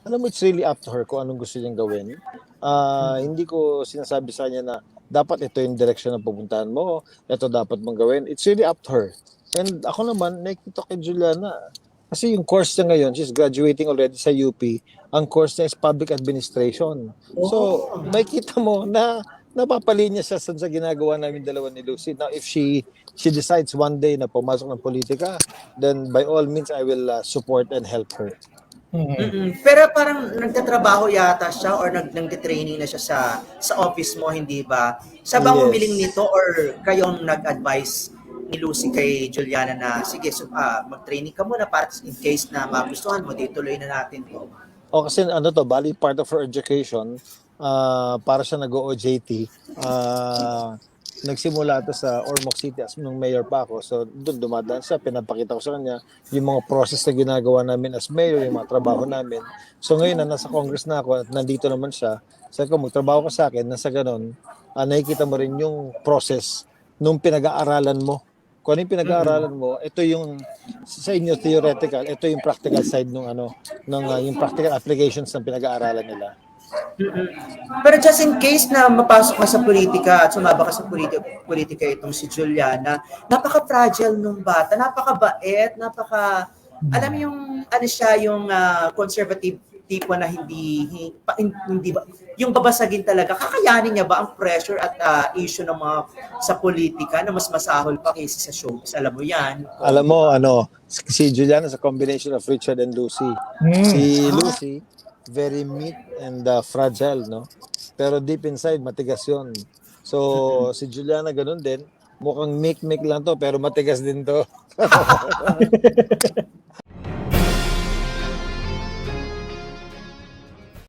Alam mo, it's really up to her kung anong gusto niyang gawin. Hindi ko sinasabi sa kanya na dapat ito yung direction na pupuntahan mo, ito dapat mong gawin. It's really up to her. And ako naman, nakikita kay Juliana, kasi yung course niya ngayon, she's graduating already sa UP, ang course niya is public administration. So, Oh. makikita mo na napapalinya siya sa ginagawa namin dalawa ni Lucy. Now, if she decides one day na pumasok ng politika, then by all means, I will support and help her. Pero parang nagtatrabaho yata siya or nagte-training na siya sa office mo, hindi ba? Siya bang Yes. humiling nito or kayong nag-advise ni Lucy kay Juliana na sige, mag-training ka muna para in case na magustuhan mo, di tuloy na natin to. O kasi ano to, bali part of her education, para siya nag-OJT, nagsimula to sa Ormoc City as nung mayor pa ako. So doon dumadaan siya, pinapakita ko sa kanya yung mga process na ginagawa namin as mayor, yung mga trabaho namin. So ngayon na nasa Congress na ako at nandito naman siya, sabi ko magtrabaho ka sa akin, nasa ganun, nakikita mo rin yung process nung pinag-aaralan mo. Kung ano yung pinag-aaralan mo, ito yung sa inyo theoretical, ito yung practical side ng yung practical applications ng pinag-aaralan nila. Pero just in case na mapasok ka sa politika at sumaba ka sa politika itong si Juliana, napaka-fragile nung bata, napaka-bait, alam mo yung ano siya, yung conservative tipo na hindi ba, yung babasagin talaga, kakayanin niya ba ang pressure at issue ng mga sa politika na mas masahol pa kaysa sa showbiz? Alam mo yan. Alam mo, si Juliana is a combination of Richard and Lucy. Si Lucy, very meek and fragile, no? Pero deep inside, matigas yun. So, si Juliana ganun din. Mukhang meek lang to, pero matigas din to.